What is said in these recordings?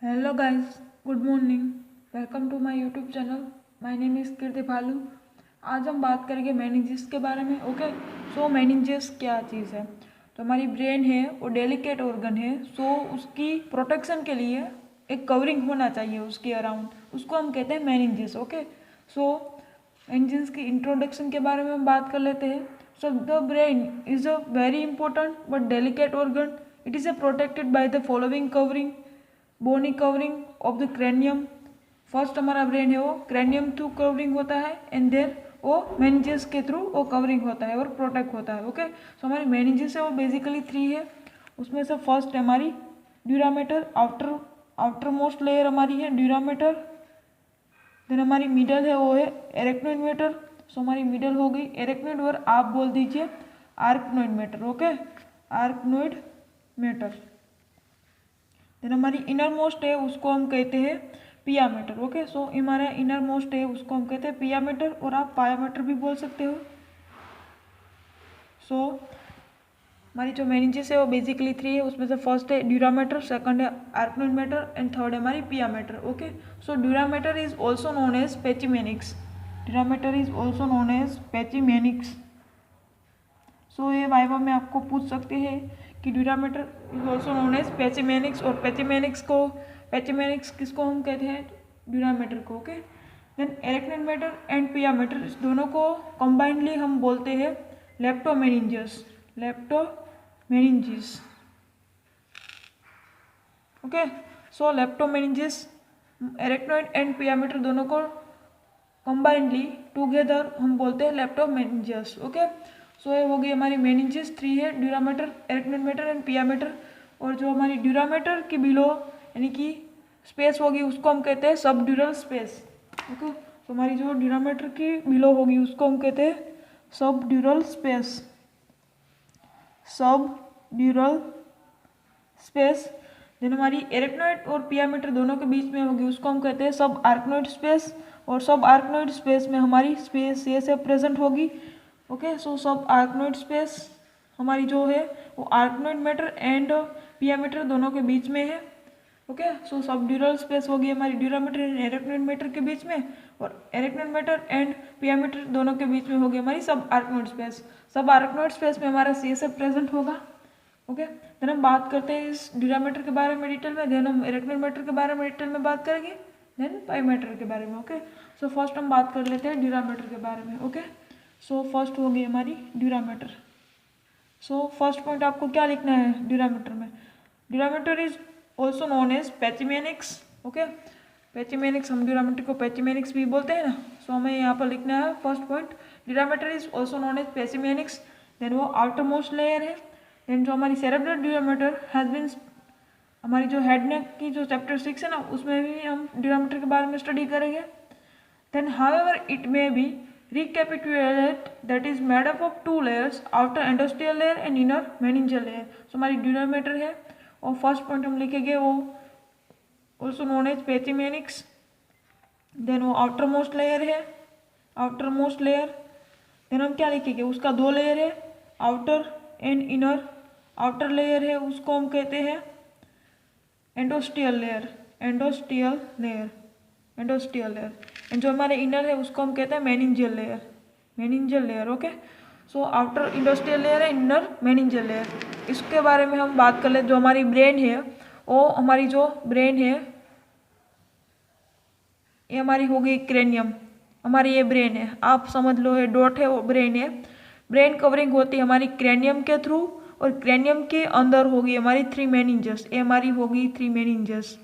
Hello guys, good morning. Welcome to my YouTube channel. My name is Kirti Bhalu. आज हम बात करेंगे मेनिंजेस के बारे में। ओके, सो मेनिंजेस क्या चीज़ है? तो हमारी ब्रेन है वो डेलिकेट ऑर्गन है। सो उसकी प्रोटेक्शन के लिए एक कवरिंग होना चाहिए उसके अराउंड, उसको हम कहते हैं मेनिंजेस। ओके, सो मेनिंजेस की इंट्रोडक्शन के बारे में हम बात कर लेते हैं। So the brain is a very important but delicate organ. It is a protected by the following covering: bony covering of the cranium. First हमारा ब्रेन है वो क्रेनियम थ्रू कवरिंग होता है, एंड देन वो मेनिंजेस के through वो covering होता है और प्रोटेक्ट होता है। ओके, सो हमारी मेनिंजेस है वो बेसिकली 3 है। उसमें से फर्स्ट है हमारी ड्यूरामेटर, आउटर मोस्ट लेयर हमारी है ड्यूरामेटर। देन हमारी मिडल है वो है एरेक्नोइड मैटर। सो हमारी मिडल हो गई एरेक्नोइड, और आप बोल दीजिए arachnoid mater. Okay, arachnoid mater. Then हमारी इनर मोस्ट है उसको हम कहते हैं पिया मैटर। ओके, सो हमारा इनर मोस्ट है उसको हम कहते हैं पिया मैटर, और आप पाया मैटर भी बोल सकते हो। सो हमारी जो मेनिंजेस है वो बेसिकली 3 है। उसमें से फर्स्ट है ड्यूरामेटर, सेकंड है आर्कनोइड मैटर, एंड थर्ड है हमारी pia mater. Okay, so dura mater is also known as pachymeninx. Dura mater is also known as pachymeninx. सो ये वाइवा में आपको पूछ सकते हैं कि dura mater is also known as pachymeninx, और पेचिमेनिक्स किसको हम कहते हैं? ड्यूरामीटर को। Okay, then arachnoid mater and pia mater, इस दोनों को कंबाइंडली हम बोलते हैं leptomeninges. Leptomeninges. Okay, so लेप्टोमेनिंजेस, arachnoid and pia matter दोनों को कंबाइंडली टुगेदर हम बोलते हैं लेप्टोमेनिंजेस। ओके, सो ये हो गई हमारी मेनिंजेस 3 है: dura mater, arachnoid mater and pia matter. और जो हमारी ड्यूरामेटर की बिलो यानी कि स्पेस होगी उसको हम कहते हैं सब ड्यूरल स्पेस। ओके, तो हमारी जो ड्यूरामेटर की बिलो होगी उसको हम कहते हैं सब ड्यूरल स्पेस। सब ड्यूरल स्पेस। देन हमारी एरेक्नोइड और पिया मैटर दोनों के बीच में होगी उसको हम कहते हैं सब आर्कनोइड स्पेस, और सब आर्कनोइड स्पेस में हमारी स्पेस ये से प्रेजेंट होगी। ओके, सो सब आर्कनोइड स्पेस हमारी जो है वो arachnoid mater and pia matter दोनों के बीच में है। ओके, सो सब ड्यूरल स्पेस होगी हमारी ड्यूरामेटर एंड एरेक्नोइड मैटर के बीच में, और arachnoid mater and pia matter दोनों के बीच में होगी हमारी सब आर्कनोइड स्पेस। सब आर्कनोइड स्पेस में हमारा सी एस एफ प्रेजेंट होगा। ओके, देन हम बात करते हैं इस ड्यूरामीटर के बारे में डिटेल में, देन हम एरेक्नोइड मैटर के बारे में डिटेल में बात करेंगे, देन पाई मैटर के बारे में। ओके, सो फर्स्ट हम बात कर लेते हैं ड्यूरामीटर के बारे में। ओके, सो फर्स्ट होगी हमारी ड्यूरामीटर। सो फर्स्ट पॉइंट आपको क्या लिखना है ड्यूरामीटर में? Dura mater is also known as pachymeninx. Okay, pachymeninx, हम ड्यूरामीटर को पेचिमेनिक्स भी बोलते हैं ना। सो हमें यहाँ पर लिखना है first point, dura mater is also known as pachymeninx. Then वो आउटर मोस्ट लेयर है। देन जो हमारी सेरेब्रल ड्यूरामीटर हैज बीन, हमारी जो हेड नेक की जो चैप्टर 6 है ना उसमें भी हम ड्यूरामीटर के बारे में स्टडी करेंगे। Then however it may be recapitulate that is made up of 2 layers, outer endosteal layer and inner meningeal layer। सो हमारी ड्यूरामीटर है, और फर्स्ट पॉइंट हम लिखेंगे वो also known as pachymeninx. Then वो आउटर मोस्ट लेयर है, outer most layer. Then हम क्या लिखेंगे? उसका 2 लेयर है, outer and inner. Outer layer है उसको हम कहते हैं एंडोस्टियल layer, endosteal layer, endosteal layer. And जो हमारे इनर है उसको हम कहते हैं meningeal layer, meningeal layer. Okay, so outer industrial layer है, इनर मेनिंजियल लेयर। इसके बारे में हम बात कर ले। जो हमारी ब्रेन है वो हमारी जो ब्रेन है ये हमारी हो गई क्रेनियम। हमारी ये ब्रेन है, आप समझ लो ये डॉट है वो ब्रेन है। ब्रेन कवरिंग होती है हमारी क्रेनियम के थ्रू, और क्रेनियम के अंदर होगी हमारी 3 मेनिंजेस। ये हमारी होगी 3 मेनिंजेस।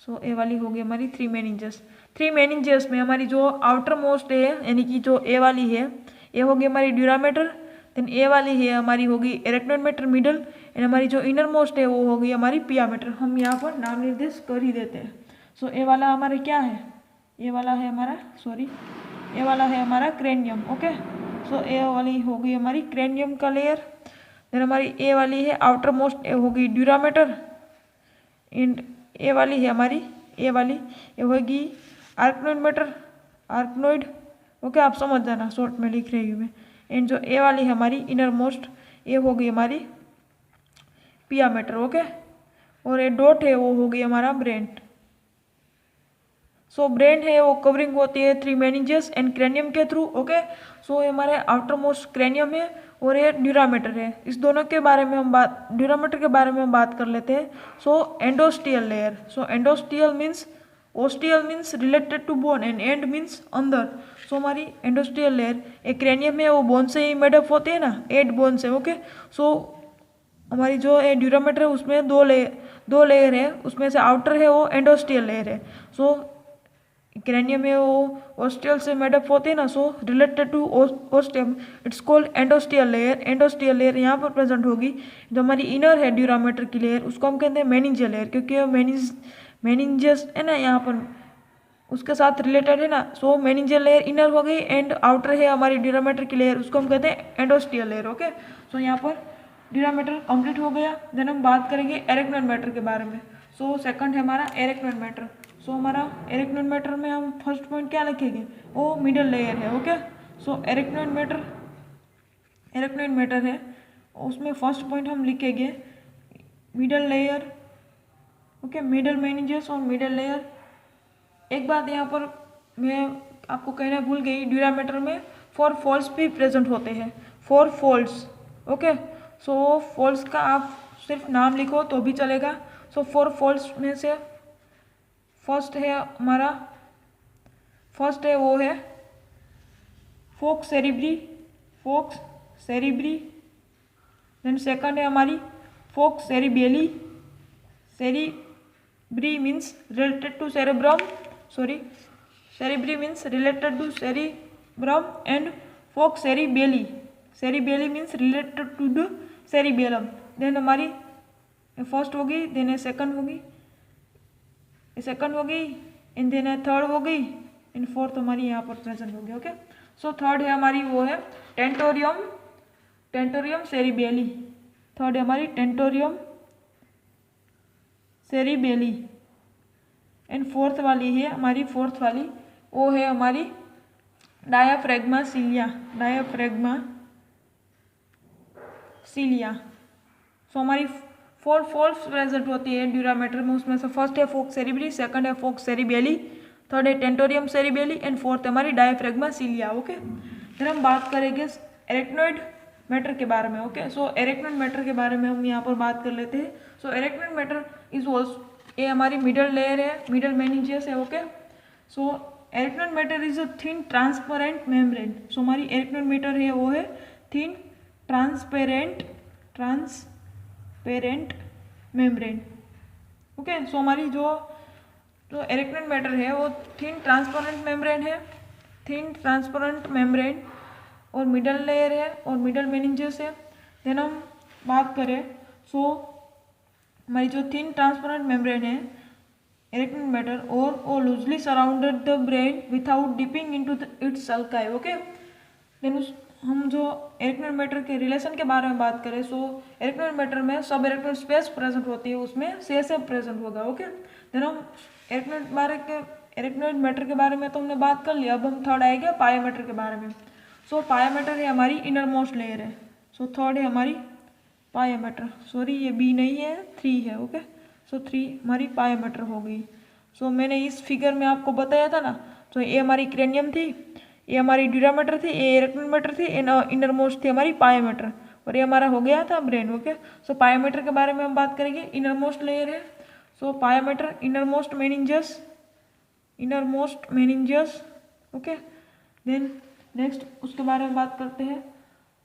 सो ए वाली होगी हमारी 3 मेनिंजेस। 3 मेनिंजेस में हमारी जो आउटर मोस्ट है यानी कि जो ए वाली है ये होगी हमारी ड्यूरामेटर। देन ए वाली है हमारी होगी एरेक्नोइड मैटर मिडल, एंड हमारी जो इनर मोस्ट है वो होगी हमारी पिया मैटर। हम यहाँ पर नाम निर्देश कर ही देते हैं। सो ए वाला हमारा क्या है? ए वाला है हमारा, ए वाला है हमारा क्रेनियम। ओके, सो ए वाली होगी हमारी क्रेनियम का लेयर। देन हमारी ए वाली है आउटर मोस्ट, ए होगी ड्यूरामेटर। एंड ए वाली है हमारी, ए वाली ये होगी आर्कनोइड मैटर, आर्कनोइड। ओके, आप समझ जाना, शॉर्ट में लिख रही हूँ मैं। एंड जो ए वाली है हमारी इनर मोस्ट, ये होगी हमारी पिया मैटर। ओके, और ये डॉट है वो हो गई हमारा ब्रेन। सो ब्रेन है वो कवरिंग होती है 3 मेनिंजेस एंड क्रेनियम के थ्रू। ओके, सो ये हमारे आउटर मोस्ट क्रेनियम है और ये ड्यूरामेटर है। इस दोनों के बारे में हम ड्यूरामेटर के बारे में हम बात कर लेते हैं। So endosteal layer, so endosteal means, osteal means related to bone and end means अंदर। सो हमारी एंडोस्टियल लेयर एक क्रेनियम है वो बोन से ही मेडअप होती है ना, 8 बोन से। ओके, सो हमारी जो ड्यूरामेटर है उसमें दो लेयर है, उसमें से आउटर है वो एंडोस्टियल लेयर है। सो क्रेनियम है वो ओस्टियल से मेडअप होते हैं ना, so related to ostium it's called endosteal layer. Endosteal layer यहाँ पर प्रेजेंट होगी। जो हमारी इनर है ड्यूरामेटर की लेयर उसको हम कहते हैं मेनिंजियल लेयर, क्योंकि मेनिंजस है ना यहाँ पर उसके साथ रिलेटेड है ना। सो मेनिंजियल लेयर इनर हो गई एंड आउटर है हमारी ड्यूरामेटर की लेयर, उसको हम कहते हैं एंडोस्टियल लेयर। ओके, सो यहाँ पर ड्यूरामेटर कंप्लीट हो गया। देन हम बात करेंगे एरेक्नोइड मैटर के बारे में। सो सेकंड है हमारा एरेक्नोइड मैटर। सो हमारा एरेक्नोइड मैटर में हम फर्स्ट पॉइंट क्या लिखेंगे, वो मिडल लेयर है। ओके, सो एरेक्नोइड मैटर है, उसमें फर्स्ट पॉइंट हम लिखेंगे middle layer. Okay, middle meninges और मिडल लेयर। एक बात यहाँ पर मैं आपको कहना भूल गई, ड्यूरामेटर में 4 फोल्ड्स भी प्रेजेंट होते हैं, 4 फोल्ड्स। ओके, सो फोल्ड्स का आप सिर्फ नाम लिखो तो भी चलेगा। सो 4 फोल्ड्स में से फर्स्ट है वो है फोक्स सेरिब्री। देन सेकंड है हमारी falx cerebelli. Cerebri means related to cerebrum, cerebri means related to cerebrum and falx cerebelli means related to the cerebellum. Then हमारी फर्स्ट होगी, देन सेकंड होगी एंड देन थर्ड हो गई एंड फोर्थ हमारी यहाँ पर प्रेजेंट होगी। ओके, सो थर्ड है हमारी वो है टेंटोरियम सेरिबेली। थर्ड है हमारी टेंटोरियम सेरिबेली एंड फोर्थ वाली है हमारी वो है हमारी डायाफ्रैग्मा सीलिया। सो हमारी 4 फोल्ड्स प्रेजेंट होती है ड्यूरामेटर में, उसमें से फर्स्ट है फोक्स सेरिबरी, सेकंड है फोक्स सेरिबेली, थर्ड है टेंटोरियम सेरिबेली एंड फोर्थ हमारी डायाफ्रैग्मा सीलिया। ओके, फिर हम बात करेंगे एरेक्नोइड मैटर के बारे में। ओके, सो एरेक्नोइड मैटर के बारे में हम यहाँ पर बात कर लेते हैं। So arachnoid mater is also, ये हमारी मिडल लेयर है, मिडल मेनिंजियस है। Okay, so arachnoid mater is a thin transparent membrane. So हमारी एरेक्नोइड मैटर है वो है thin transparent membrane. Okay, so हमारी जो एरेक्नोइड मैटर है वो थिन ट्रांसपेरेंट मेम्ब्रेन और मिडल लेयर है और मिडल मेनिंजेस है। देन हम बात करें, सो हमारी जो थिन ट्रांसपेरेंट मेम्ब्रेन है एरेक्नोइड मैटर और वो loosely surrounded the brain without dipping into its sulci. Okay, then हम जो एरेक्नोइड मैटर के रिलेशन के बारे में बात करें, सो एरेक्नोइड मैटर में सब एरेक्नोइड स्पेस प्रेजेंट होती है, उसमें CSF प्रेजेंट होगा। ओके, देन हम एरेक्नोइड मैटर के बारे में तो हमने बात कर लिया। अब हम थर्ड आएगा पायोमेटर के बारे में। सो पायोमेटर है हमारी इनर मोस्ट लेयर है। सो थर्ड है हमारी पायोमेटर, सॉरी ये B नहीं है 3 है। ओके, सो 3 हमारी पायोमेटर हो गई। सो मैंने इस फिगर में आपको बताया था ना, तो ये हमारी क्रेनियम थी, ये हमारी ड्यूरामेटर थी, ये एरेक्नोइड मैटर थी, इनर मोस्ट थी हमारी पायोमेटर और ये हमारा हो गया था ब्रेन। ओके, सो पायोमेटर के बारे में हम बात करेंगे। इनर मोस्ट लेयर है, so pia mater inner most meninges. Okay, then next उसके बारे में बात करते हैं,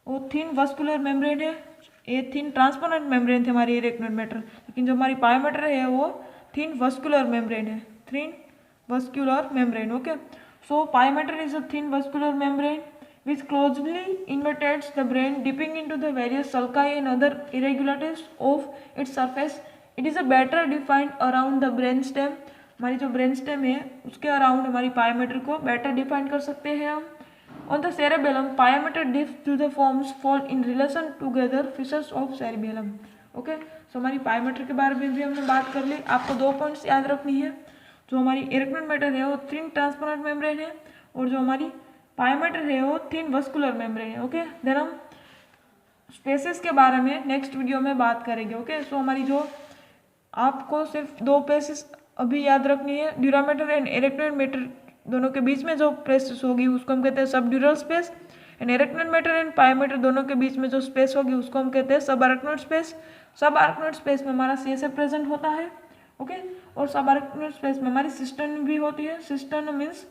वो थिन वस्कुलर मेम्ब्रेन है, ये थिन ट्रांसपेरेंट मेम्ब्रेन थे हमारी एरेक्नोइड मैटर, लेकिन जो हमारी पायोमेटर है वो थिन वस्कुलर मेम्ब्रेन है, okay, so pia mater is a thin vascular membrane which closely imitates the brain, dipping into the various sulci and other irregularities of its surface. It is a better defined around the brain stem. हमारी जो brain stem है उसके around हमारी पायोमेटर को better define कर सकते हैं हम। On the cerebellum, pyometer dips to the forms fall in relation together fissures of cerebellum. Okay, so हमारी पायोमेटर के बारे में भी हमने बात कर ली। आपको 2 पॉइंट्स याद रखनी है, जो हमारी एरेक्नोइड मैटर है वो थिन ट्रांसपेरेंट मेम्ब्रेन है और जो हमारी पायोमेटर है वो थिन वस्कुलर मेम्ब्रेन है। ओके, देन हम स्पेसिस के बारे में नेक्स्ट वीडियो में बात करेंगे। ओके, सो हमारी जो आपको सिर्फ दो प्लेसेस अभी याद रखनी है, ड्यूरामीटर एंड इरेक्टोइड मीटर दोनों के बीच में जो प्लेसेस होगी उसको हम कहते हैं subdural space, and arachnoid mater and pia mater दोनों के बीच में जो स्पेस होगी उसको हम कहते हैं सब आर्कनोइड स्पेस। सब आर्कनोइड स्पेस में हमारा CSF प्रेजेंट होता है, ओके। और सब आर्कनोइड स्पेस में हमारी सिस्टर्न भी होती है। सिस्टर्न मीन्स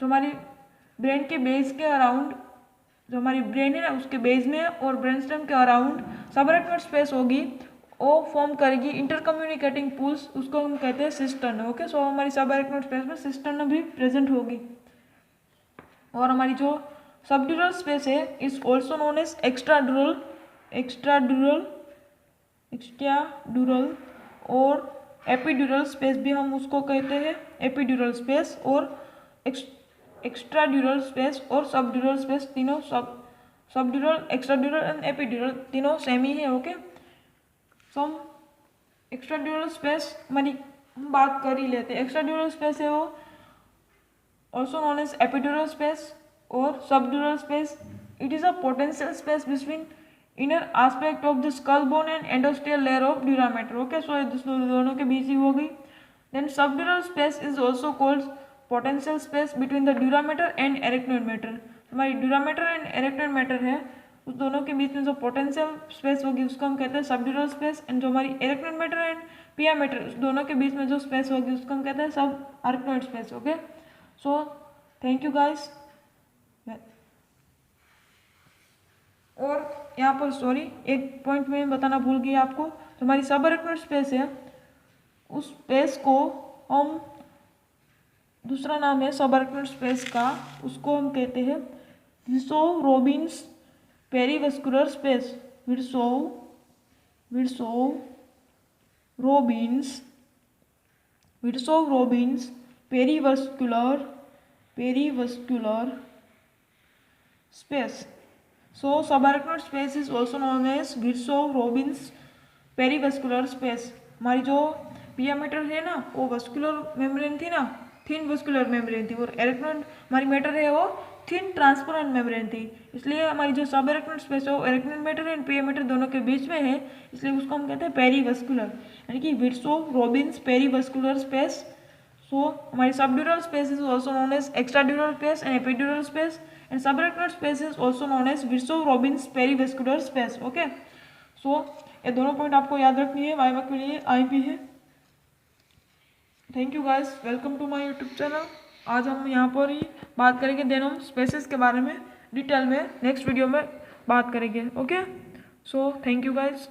जो हमारी ब्रेन के बेस के अराउंड, जो हमारी ब्रेन है ना उसके बेस में और ब्रेन स्टेम के अराउंड सब आर्कनोइड स्पेस होगी, वो फॉर्म करेगी इंटर कम्युनिकेटिंग पूल्स, उसको हम कहते हैं सिस्टर्न, ओके। सो हमारी सब आर्कनोइड स्पेस में सिस्टर्न भी प्रेजेंट होगी। और हमारी जो सबड्यूरल स्पेस है इज ऑल्सो नोन एज एक्स्ट्राड्यूरल, एक्स्ट्राड्यूरल और एपिड्यूरल स्पेस भी हम उसको कहते हैं। एपिड्यूरल स्पेस और एक्स्ट्राड्यूरल स्पेस और सबड्यूरल स्पेस तीनों सबड्यूरल, एक्स्ट्राड्यूरल एंड एपिड्यूरल तीनों सेम ही है, ओके। सो हम एक्स्ट्राड्यूरल स्पेस हमारी हम बात कर ही लेते हैं। एक्स्ट्राड्यूरल स्पेस है वो also known as epidural space और subdural space. It is a potential space between inner aspect of the skull bone and endosteal layer of dura mater, okay. So दोनों के बीच ही हो गई। Then subdural space is also called potential space between the dura mater and arachnoid mater. हमारी dura mater and arachnoid mater है उस दोनों के बीच में जो पोटेंशियल स्पेस होगी उसको हम कहते हैं सबड्यूरल स्पेस, एंड जो हमारी इरेक्टोइड मैटर एंड पिया मैटर उस दोनों के बीच में जो स्पेस होगी उसको हम कहते हैं सब arachnoid space, okay. So thank you guys. और यहाँ पर सॉरी एक पॉइंट में बताना भूल गई आपको, जो हमारी सब आर्कनोइड स्पेस है उस स्पेस को हम, दूसरा नाम है सब आर्कनोइड स्पेस का, उसको हम कहते हैं Virchow Robins perivascular space. Virchow Robins perivascular space. So subarachnoid space is also known as Virchow Robins perivascular space. हमारी जो पियामीटर है ना वो वस्कुलर मेम्ब्रेन थी ना, थिन वस्कुलर मेम्ब्रेन थी, और एरेक्नोइड हमारी मैटर है वो थिन ट्रांसपेरेंट मेम्ब्रेन थी। इसलिए हमारी जो सब एरेक्नोइड स्पेस है वो एरेक्नोइड मैटर एंड पियामीटर दोनों के बीच में है, इसलिए उसको हम कहते हैं पेरीवस्कुलर, यानी कि विर्सोव-रोबिन्स पेरीवस्कुलर स्पेस। सो हमारी subdural space is also known as extradural space and epidural space, and subarachnoid space is also known as Virchow Robins perivascular space, okay. So ये दोनों पॉइंट आपको याद रखनी है, वाइवा के लिए आईपी है। Thank you guys, welcome to my YouTube channel. आज हम यहाँ पर ही बात करेंगे देन हम स्पेसेस के बारे में डिटेल में नेक्स्ट वीडियो में बात करेंगे, okay. So thank you guys.